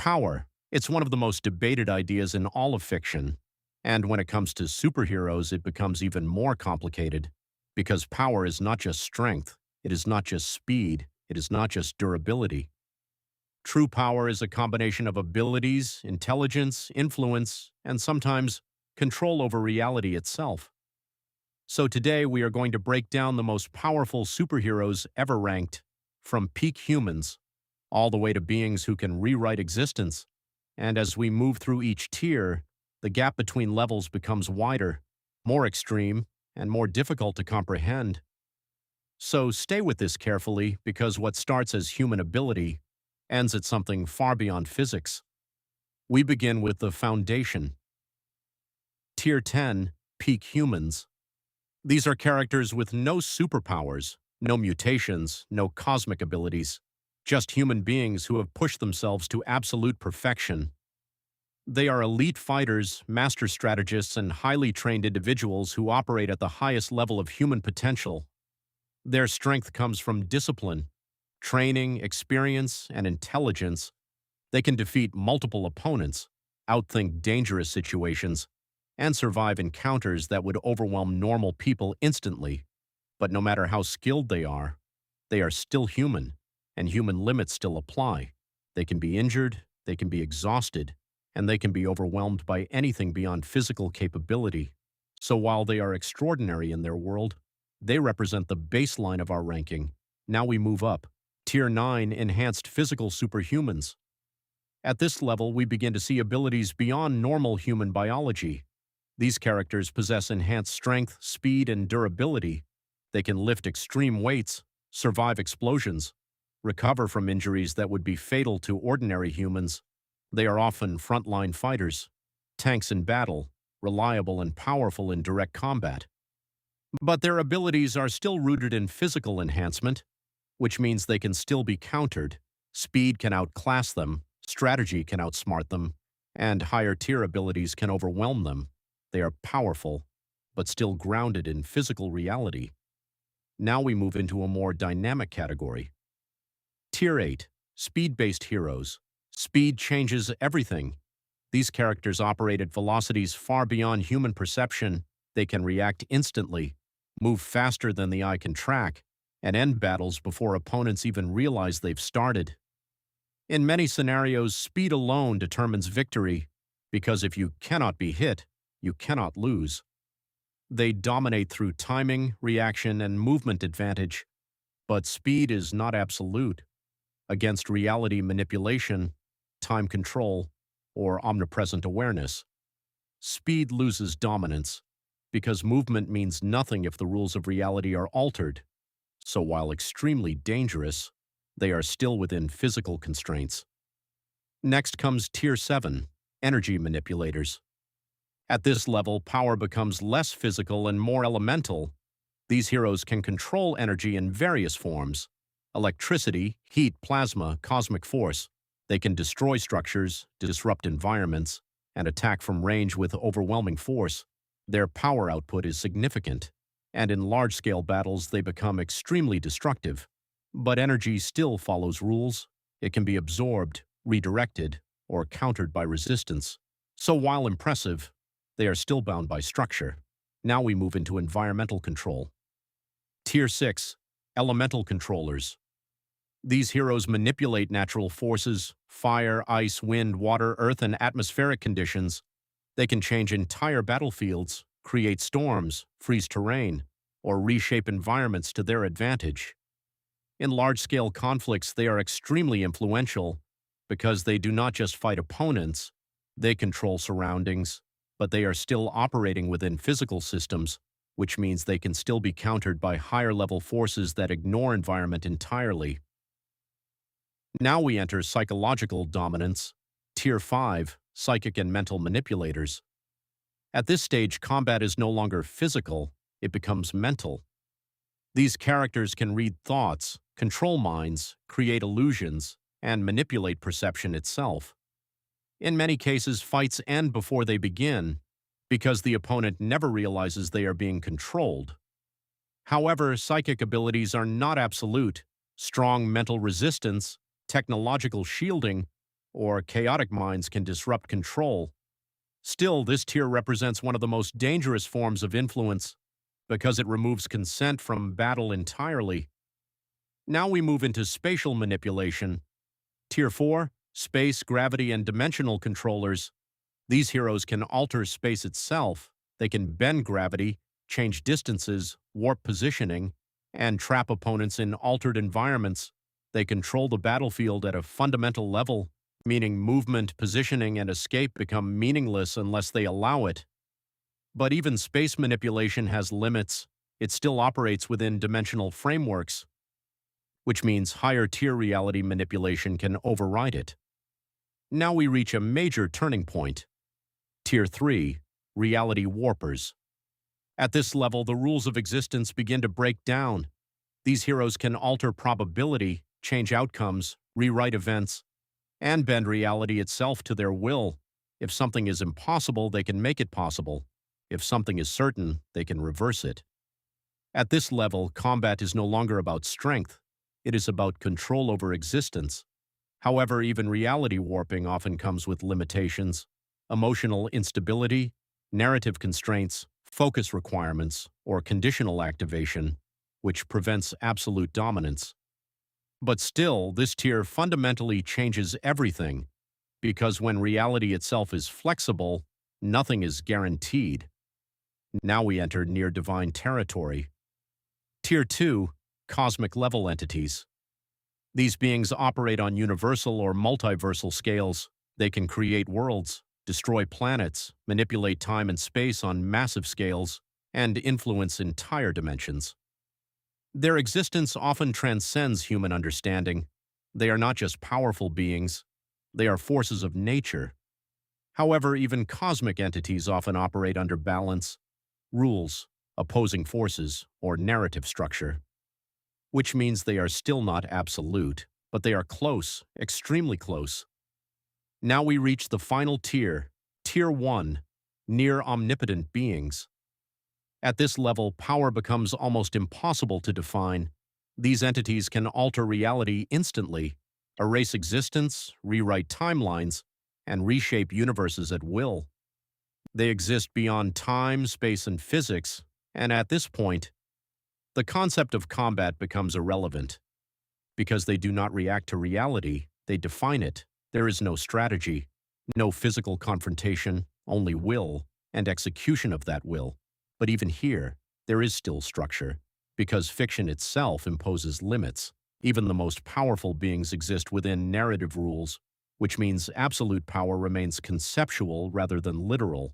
Power. It's one of the most debated ideas in all of fiction. And when it comes to superheroes, it becomes even more complicated. Because power is not just strength, it is not just speed, it is not just durability. True power is a combination of abilities, intelligence, influence, and sometimes control over reality itself. So today we are going to break down the most powerful superheroes ever ranked, from peak humans all the way to beings who can rewrite existence. And as we move through each tier, the gap between levels becomes wider, more extreme, and more difficult to comprehend. So stay with this carefully, because what starts as human ability ends at something far beyond physics. We begin with the foundation. Tier 10, Peak Humans. These are characters with no superpowers, no mutations, no cosmic abilities, just human beings who have pushed themselves to absolute perfection. They are elite fighters, master strategists, and highly trained individuals who operate at the highest level of human potential. Their strength comes from discipline, training, experience, and intelligence. They can defeat multiple opponents, outthink dangerous situations, and survive encounters that would overwhelm normal people instantly. But no matter how skilled they are still human, and human limits still apply. They can be injured, they can be exhausted, and they can be overwhelmed by anything beyond physical capability. So while they are extraordinary in their world, they represent the baseline of our ranking. Now we move up. Tier 9, Enhanced Physical Superhumans. At this level, we begin to see abilities beyond normal human biology. These characters possess enhanced strength, speed, and durability. They can lift extreme weights, survive explosions, recover from injuries that would be fatal to ordinary humans. They are often frontline fighters, tanks in battle, reliable and powerful in direct combat. But their abilities are still rooted in physical enhancement, which means they can still be countered. Speed can outclass them, strategy can outsmart them, and higher tier abilities can overwhelm them. They are powerful, but still grounded in physical reality. Now we move into a more dynamic category. Tier 8, Speed-Based Heroes. Speed changes everything. These characters operate at velocities far beyond human perception. They can react instantly, move faster than the eye can track, and end battles before opponents even realize they've started. In many scenarios, speed alone determines victory, because if you cannot be hit, you cannot lose. They dominate through timing, reaction, and movement advantage. But speed is not absolute. Against reality manipulation, time control, or omnipresent awareness, speed loses dominance, because movement means nothing if the rules of reality are altered. So while extremely dangerous, they are still within physical constraints. Next comes Tier 7, Energy Manipulators. At this level, power becomes less physical and more elemental. These heroes can control energy in various forms: electricity, heat, plasma, cosmic force. They can destroy structures, disrupt environments, and attack from range with overwhelming force. Their power output is significant, and in large-scale battles they become extremely destructive. But energy still follows rules. It can be absorbed, redirected, or countered by resistance. So while impressive, they are still bound by structure. Now we move into environmental control. Tier 6, Elemental Controllers. These heroes manipulate natural forces: fire, ice, wind, water, earth, and atmospheric conditions. They can change entire battlefields, create storms, freeze terrain, or reshape environments to their advantage. In large-scale conflicts, they are extremely influential, because they do not just fight opponents, they control surroundings, but they are still operating within physical systems, which means they can still be countered by higher-level forces that ignore environment entirely. Now we enter psychological dominance. Tier 5, Psychic and Mental Manipulators. At this stage, combat is no longer physical, it becomes mental. These characters can read thoughts, control minds, create illusions, and manipulate perception itself. In many cases, fights end before they begin, because the opponent never realizes they are being controlled. However, psychic abilities are not absolute. Strong mental resistance, technological shielding, or chaotic minds can disrupt control. Still, this tier represents one of the most dangerous forms of influence because it removes consent from battle entirely. Now we move into spatial manipulation. Tier 4, space, gravity, and dimensional controllers. These heroes can alter space itself. They can bend gravity, change distances, warp positioning, and trap opponents in altered environments. They control the battlefield at a fundamental level, meaning movement, positioning, and escape become meaningless unless they allow it. But even space manipulation has limits. It still operates within dimensional frameworks, which means higher-tier reality manipulation can override it. Now we reach a major turning point. Tier 3, reality warpers. At this level, the rules of existence begin to break down. These heroes can alter probability, change outcomes, rewrite events, and bend reality itself to their will. If something is impossible, they can make it possible. If something is certain, they can reverse it. At this level, combat is no longer about strength. It is about control over existence. However, even reality warping often comes with limitations: emotional instability, narrative constraints, focus requirements, or conditional activation, which prevents absolute dominance. But still, this tier fundamentally changes everything, because when reality itself is flexible, nothing is guaranteed. Now we enter near-divine territory. Tier 2, cosmic-level entities. These beings operate on universal or multiversal scales. They can create worlds, destroy planets, manipulate time and space on massive scales, and influence entire dimensions. Their existence often transcends human understanding. They are not just powerful beings, they are forces of nature. However, even cosmic entities often operate under balance, rules, opposing forces, or narrative structure, which means they are still not absolute, but they are close, extremely close. Now we reach the final tier, Tier 1, near-omnipotent beings. At this level, power becomes almost impossible to define. These entities can alter reality instantly, erase existence, rewrite timelines, and reshape universes at will. They exist beyond time, space, and physics, and at this point, the concept of combat becomes irrelevant. Because they do not react to reality, they define it. There is no strategy, no physical confrontation, only will and execution of that will. But even here, there is still structure, because fiction itself imposes limits. Even the most powerful beings exist within narrative rules, which means absolute power remains conceptual rather than literal.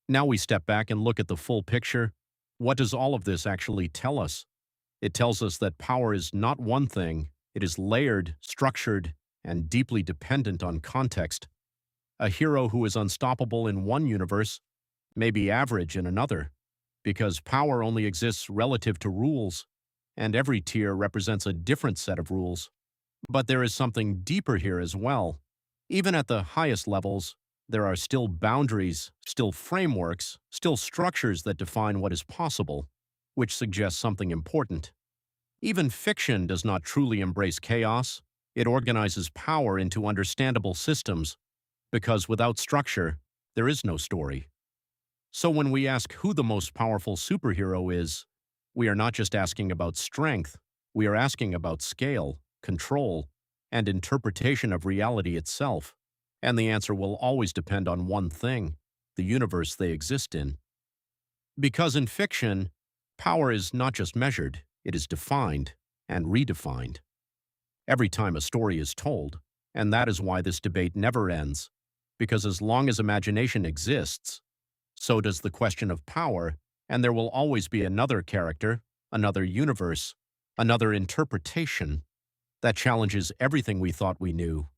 Now we step back and look at the full picture. What does all of this actually tell us? It tells us that power is not one thing. It is layered, structured, and deeply dependent on context. A hero who is unstoppable in one universe may be average in another, because power only exists relative to rules, and every tier represents a different set of rules. But there is something deeper here as well. Even at the highest levels, there are still boundaries, still frameworks, still structures that define what is possible, which suggests something important. Even fiction does not truly embrace chaos. It organizes power into understandable systems, because without structure, there is no story. So when we ask who the most powerful superhero is, we are not just asking about strength, we are asking about scale, control, and interpretation of reality itself. And the answer will always depend on one thing: the universe they exist in. Because in fiction, power is not just measured, it is defined and redefined every time a story is told. And that is why this debate never ends, because as long as imagination exists, so does the question of power, and there will always be another character, another universe, another interpretation that challenges everything we thought we knew.